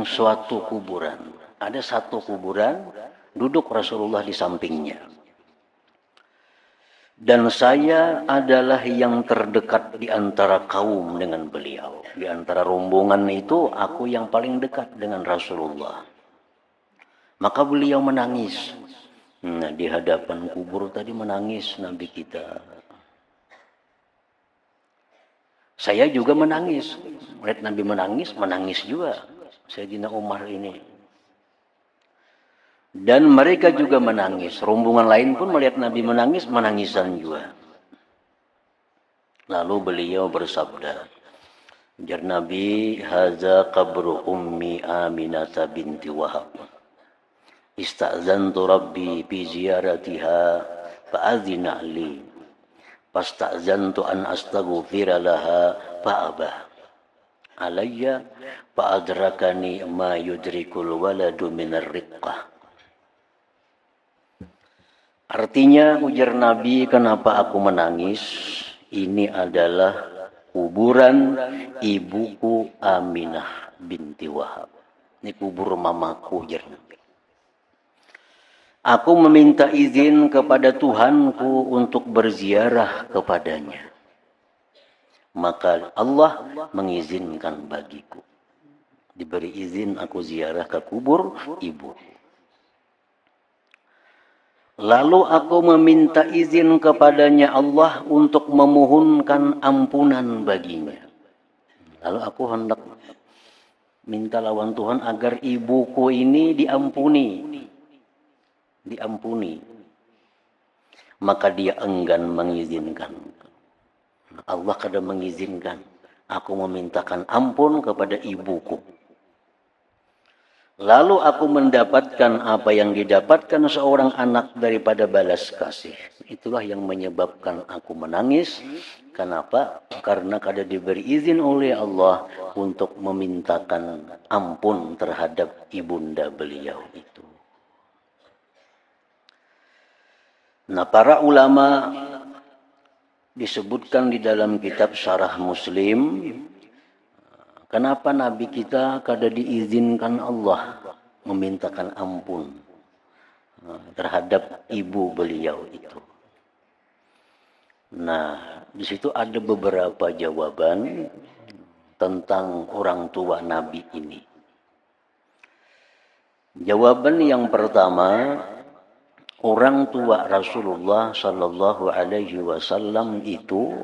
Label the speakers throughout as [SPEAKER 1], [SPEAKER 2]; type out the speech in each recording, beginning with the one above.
[SPEAKER 1] suatu kuburan. Ada satu kuburan, duduk Rasulullah di sampingnya. Dan saya adalah yang terdekat di antara kaum dengan beliau. Di antara rombongan itu, aku yang paling dekat dengan Rasulullah. Maka beliau menangis. Nah, di hadapan kubur tadi menangis Nabi kita. Saya juga menangis. Melihat Nabi menangis juga. Sayyidina Umar ini. Dan mereka juga menangis. Rombongan lain pun melihat Nabi menangis, menangisan juga. Lalu beliau bersabda, ujar Nabi, "Haza qabru ummi Aminah binti Wahab. Ista'zantu Rabbi bi ziyaratiha fa'adzina li. Fasta'zantu an astaghfira laha fa'aba. Alayya fa'adrakani ma yudrikul waladu minar riqqah." Artinya, ujar Nabi, kenapa aku menangis? Ini adalah kuburan ibuku Aminah binti Wahab. Ini kubur mamaku, ujar Nabi. Aku meminta izin kepada Tuhanku untuk berziarah kepadanya. Maka Allah mengizinkan bagiku. Diberi izin aku ziarah ke kubur ibu. Lalu aku meminta izin kepadanya Allah untuk memohonkan ampunan baginya. Lalu aku hendak minta lawan Tuhan agar ibuku ini diampuni. Maka dia enggan mengizinkan. Allah kadang mengizinkan. Aku memintakan ampun kepada ibuku. Lalu aku mendapatkan apa yang didapatkan seorang anak daripada balas kasih. Itulah yang menyebabkan aku menangis. Kenapa? Karena kada diberi izin oleh Allah untuk memintakan ampun terhadap ibunda beliau itu. Nah, para ulama disebutkan di dalam kitab Syarah Muslim, kenapa Nabi kita kada diizinkan Allah memintakan ampun terhadap ibu beliau itu. Nah, di situ ada beberapa jawaban tentang orang tua Nabi ini. Jawaban yang pertama, orang tua Rasulullah Sallallahu Alaihi Wasallam itu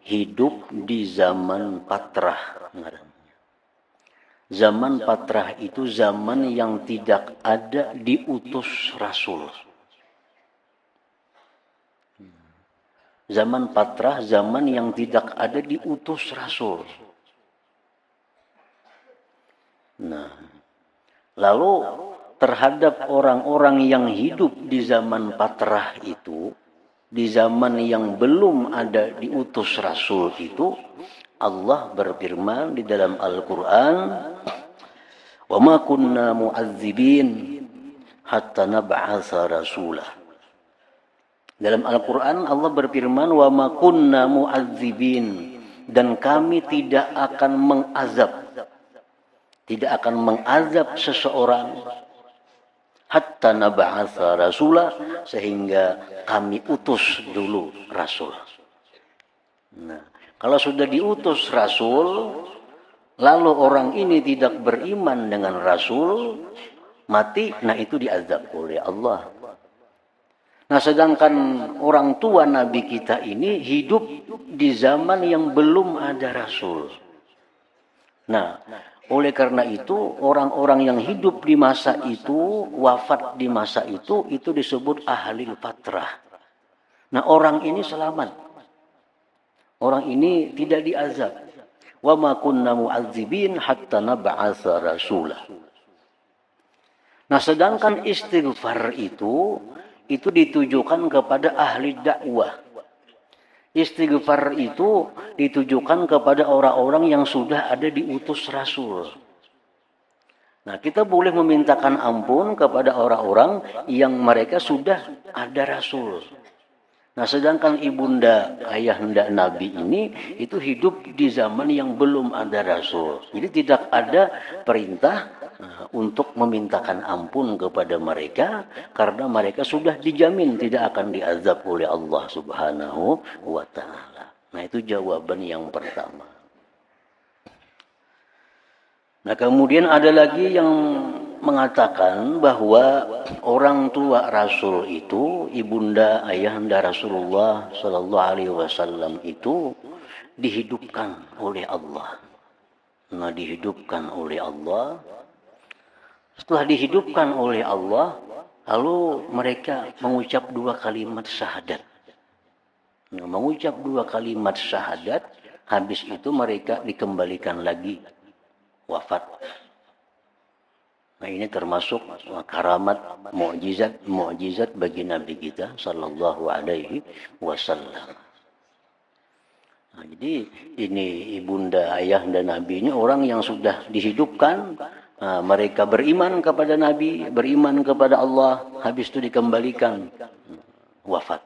[SPEAKER 1] hidup di zaman Patrah. Zaman Patrah itu zaman yang tidak ada diutus Rasul. Zaman Patrah, zaman yang tidak ada diutus Rasul. Nah, lalu terhadap orang-orang yang hidup di zaman Patrah itu, di zaman yang belum ada diutus Rasul itu, Allah berfirman di dalam Al-Quran, "Wa ma kunna mu'adzibin hatta nab'atsa rasulah." Dalam Al-Quran Allah berfirman, "Wa ma kunna mu'adzibin." Dan kami tidak akan mengazab seseorang hatta nab'atsa rasulah, sehingga kami utus dulu Rasul. Nah, kalau sudah diutus Rasul, lalu orang ini tidak beriman dengan Rasul, mati, nah itu diazab oleh Allah. Nah, sedangkan orang tua Nabi kita ini hidup di zaman yang belum ada Rasul. Nah, oleh karena itu, orang-orang yang hidup di masa itu, wafat di masa itu disebut ahlil fatrah. Nah, orang ini selamat. Orang ini tidak diazab. Wa ma kunna mu'adzibin hatta nab'atsa rasulah. Nah, sedangkan istighfar itu ditujukan kepada ahli dakwah. Istighfar itu ditujukan kepada orang-orang yang sudah ada diutus Rasul. Nah, kita boleh memintakan ampun kepada orang-orang yang mereka sudah ada Rasul. Nah, sedangkan ibunda ayahanda Nabi ini itu hidup di zaman yang belum ada Rasul. Jadi tidak ada perintah untuk memintakan ampun kepada mereka karena mereka sudah dijamin tidak akan diazab oleh Allah Subhanahu wa taala. Nah, itu jawaban yang pertama. Nah, kemudian ada lagi yang mengatakan bahwa orang tua Rasul itu, ibunda ayahanda Rasulullah Sallallahu Alaihi Wasallam itu dihidupkan oleh Allah. Nah, dihidupkan oleh Allah. Setelah dihidupkan oleh Allah, lalu mereka mengucap 2 kalimat syahadat. Nah, mengucap 2 kalimat syahadat, habis itu mereka dikembalikan lagi wafat. Nah, ini termasuk karamat, mukjizat bagi Nabi kita Sallallahu Alaihi Wasallam. Nah, jadi ini ibunda ayah dan Nabi ini orang yang sudah dihidupkan. Nah, mereka beriman kepada Nabi, beriman kepada Allah, habis itu dikembalikan wafat.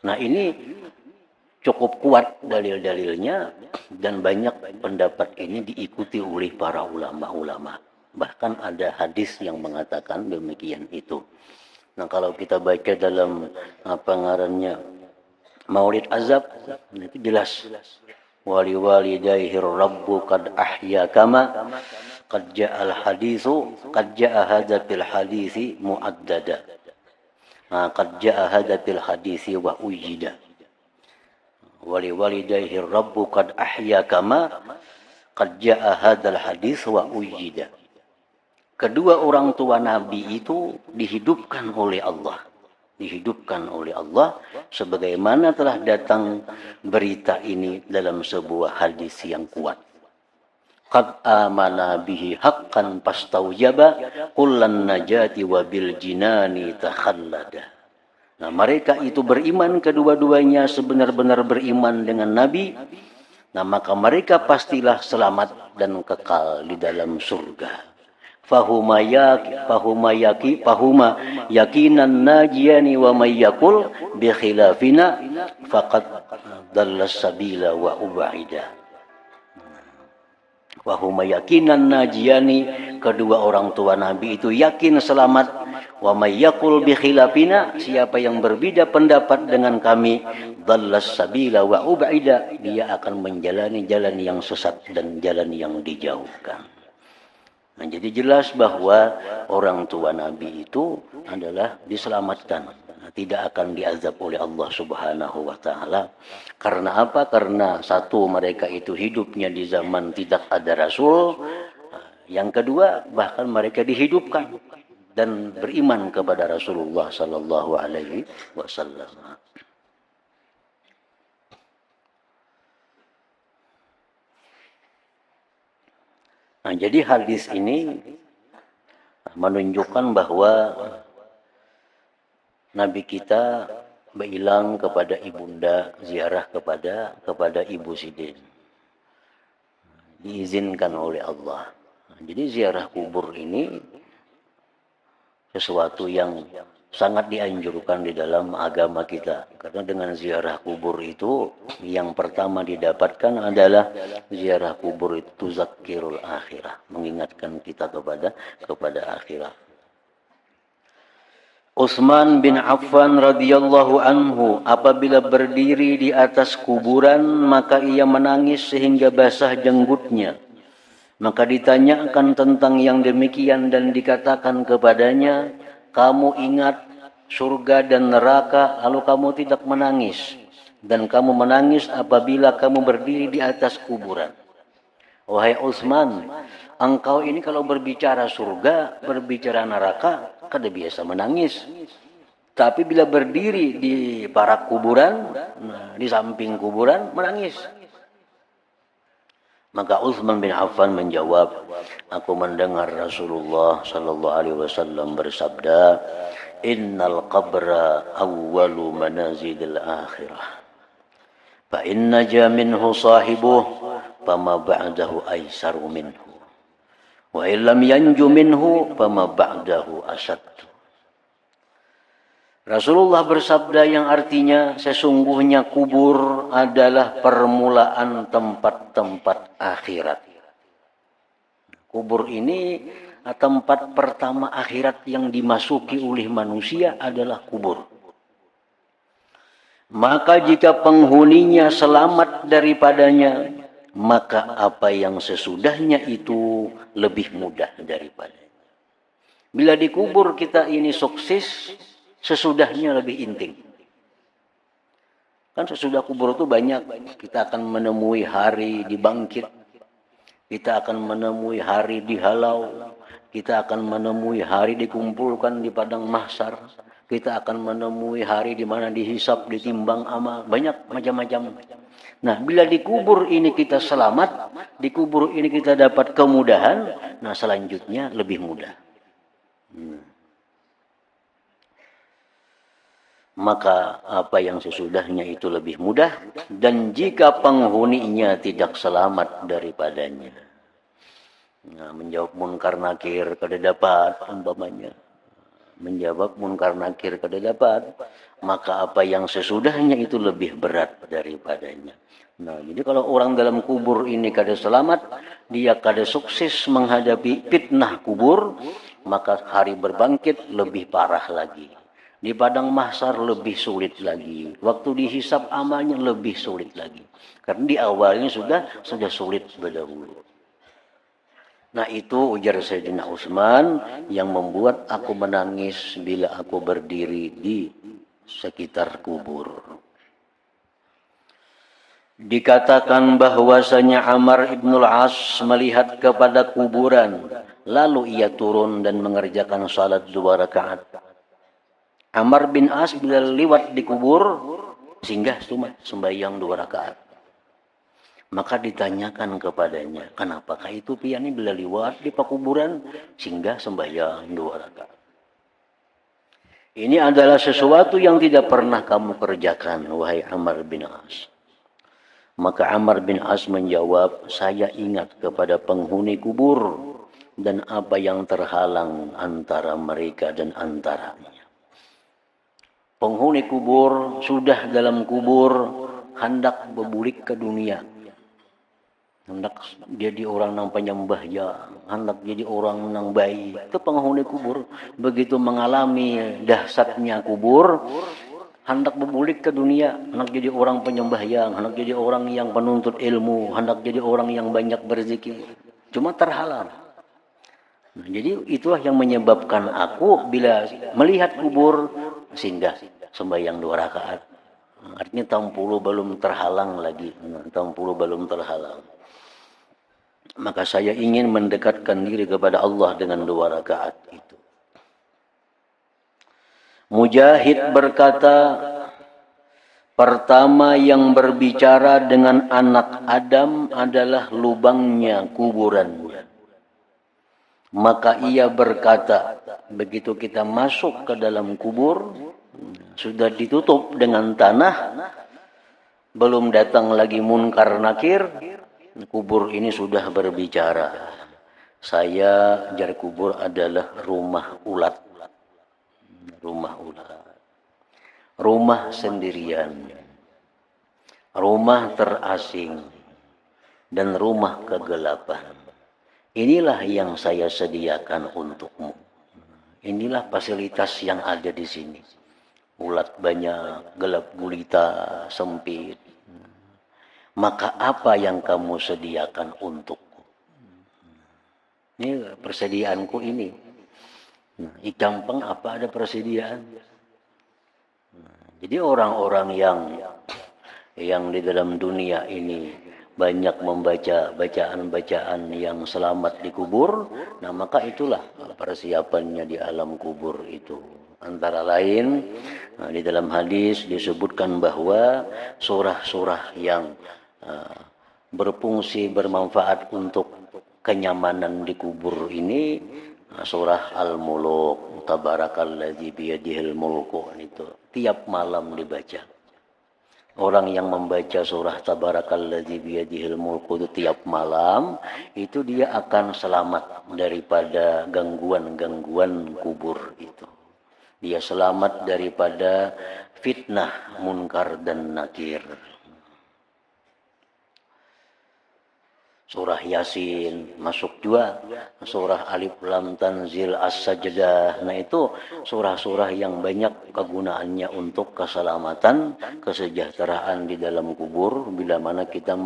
[SPEAKER 1] Nah, ini cukup kuat dalil-dalilnya dan banyak pendapat ini diikuti oleh para ulama-ulama. Bahkan ada hadis yang mengatakan demikian itu. Nah, kalau kita baca dalam ngarannya Maulid Azab, itu jelas. Wali walidayhi rabbu qad ahya kama qad ja'al hadithu qad ja'a hadza fil hadithi muaddada. Qad ja'a hadza fil hadithi wa ujida. Wali walidayhi rabbu qad ahya kama qad ja'a hadzal hadits wa ujida. Kedua orang tua Nabi itu dihidupkan oleh Allah. Dihidupkan oleh Allah sebagaimana telah datang berita ini dalam sebuah hadis yang kuat. Qad amana bihi haqqan pastaujaba kullan najati wa bil jinani takhallada. Nah, mereka itu beriman kedua-duanya sebenar-benar beriman dengan Nabi. Nah, maka mereka pastilah selamat dan kekal di dalam surga. Fahuma yakinan najiyani wa mayyakul bi khilafina faqad dallas sabila wa ubaida. Wahuma yakinan najiyani, kedua orang tua Nabi itu yakin selamat. Wa mayyakul bi khilafina, siapa yang berbeda pendapat dengan kami, dallas sabila wa ubaida, dia akan menjalani jalan yang sesat dan jalan yang dijauhkan. Nah, jadi jelas bahwa orang tua Nabi itu adalah diselamatkan, tidak akan diazab oleh Allah Subhanahu wa taala. Karena apa? Karena satu, mereka itu hidupnya di zaman tidak ada Rasul. Yang kedua, bahkan mereka dihidupkan dan beriman kepada Rasulullah Sallallahu Alaihi Wasallam. Nah, jadi hadis ini menunjukkan bahwa Nabi kita bilang kepada ibunda, ziarah kepada Ibu Sidin. Diizinkan oleh Allah. Nah, jadi ziarah kubur ini sesuatu yang sangat dianjurkan di dalam agama kita. Karena dengan ziarah kubur itu yang pertama didapatkan adalah ziarah kubur itu zakirul akhirah, mengingatkan kita kepada akhirat. Utsman bin Affan radhiyallahu anhu apabila berdiri di atas kuburan maka ia menangis sehingga basah jenggotnya. Maka ditanyakan tentang yang demikian dan dikatakan kepadanya, kamu ingat surga dan neraka lalu kamu tidak menangis, dan kamu menangis apabila kamu berdiri di atas kuburan. Wahai Utsman, engkau ini kalau berbicara surga, berbicara neraka, kada biasa menangis. Tapi bila berdiri di parak kuburan, di samping kuburan, menangis. Maka Utsman bin Affan menjawab, aku mendengar Rasulullah Sallallahu Alaihi Wasallam bersabda, Innal qabra awwalu manazilil akhirah. Fa inna ja minhu sahibuh, fama ba'dahu aisaru minhu. Wa illam yanju minhu, fama ba'dahu asaddu. Rasulullah bersabda yang artinya sesungguhnya kubur adalah permulaan tempat-tempat akhirat. Kubur ini tempat pertama akhirat yang dimasuki oleh manusia adalah kubur. Maka jika penghuninya selamat daripadanya, maka apa yang sesudahnya itu lebih mudah daripadanya. Bila dikubur kita ini sukses, sesudahnya lebih intim. Kan sesudah kubur itu banyak, kita akan menemui hari dibangkit, kita akan menemui hari dihalau, kita akan menemui hari dikumpulkan di padang mahsyar, kita akan menemui hari di mana dihisap, ditimbang amal, banyak macam-macam. Nah, bila dikubur ini kita selamat, dikubur ini kita dapat kemudahan, nah selanjutnya lebih mudah. Maka apa yang sesudahnya itu lebih mudah, dan jika penghuninya tidak selamat daripadanya. Nah, menjawab munkar nakir kada dapat umpamanya. Menjawab munkar nakir kada dapat, maka apa yang sesudahnya itu lebih berat daripadanya. Nah, jadi kalau orang dalam kubur ini kada selamat, dia kada sukses menghadapi fitnah kubur, maka hari berbangkit lebih parah lagi. Di padang mahsyar lebih sulit lagi. Waktu dihisap amalnya lebih sulit lagi. Karena di awalnya sudah sulit berdahulu. Nah itu ujar Sayyidina Utsman yang membuat aku menangis bila aku berdiri di sekitar kubur. Dikatakan bahwasanya Amr ibn al-As melihat kepada kuburan, lalu ia turun dan mengerjakan salat 2 rakaat. Amr bin As bila lewat di kubur, singgah cuma sembahyang 2 rakaat. Maka ditanyakan kepadanya, kenapakah itu pian bila lewat di pakuburan, singgah sembahyang 2 rakaat. Ini adalah sesuatu yang tidak pernah kamu kerjakan, wahai Amr bin As. Maka Amr bin As menjawab, saya ingat kepada penghuni kubur dan apa yang terhalang antara mereka dan antaranya. Penghuni kubur sudah dalam kubur hendak berbulik ke dunia, hendak jadi orang yang penyembah ya, hendak jadi orang yang baik. Itu penghuni kubur begitu mengalami dahsyatnya kubur, hendak berbulik ke dunia, hendak jadi orang penyembah yang, hendak jadi orang yang penuntut ilmu, hendak jadi orang yang banyak berzikir, cuma terhalang. Nah, jadi itulah yang menyebabkan aku bila melihat kubur singgah sembahyang 2 rakaat. Artinya tampulu belum terhalang lagi, tampulu belum terhalang. Maka saya ingin mendekatkan diri kepada Allah dengan 2 rakaat itu. Mujahid berkata, pertama yang berbicara dengan anak Adam adalah lubangnya kuburannya. Maka ia berkata, begitu kita masuk ke dalam kubur, sudah ditutup dengan tanah, belum datang lagi munkar nakir, kubur ini sudah berbicara. Saya jar kubur adalah rumah ulat. Rumah ulat. Rumah sendirian. Rumah terasing. Dan rumah kegelapan. Inilah yang saya sediakan untukmu. Inilah fasilitas yang ada di sini. Ulat banyak, gelap gulita, sempit. Maka apa yang kamu sediakan untukku? Ini persediaanku ini. Nah, Icampeng apa ada persediaan? Jadi orang-orang yang di dalam dunia ini banyak membaca bacaan-bacaan yang selamat di kubur, nah maka itulah persiapannya di alam kubur itu. Antara lain, di dalam hadis disebutkan bahwa surah-surah yang berfungsi bermanfaat untuk kenyamanan di kubur ini, surah Al-Muluk, Tabarakalladzi biyadihil mulku, itu tiap malam dibaca. Orang yang membaca surah Tabarakalladzi biyadihil mulku itu tiap malam, itu dia akan selamat daripada gangguan-gangguan kubur itu. Dia selamat daripada fitnah munkar dan nakir. surah Yasin masuk juga, surah Alif Lam Tanzil As-Sajdah. Nah itu surah-surah yang banyak kegunaannya untuk keselamatan, kesejahteraan di dalam kubur bila mana kita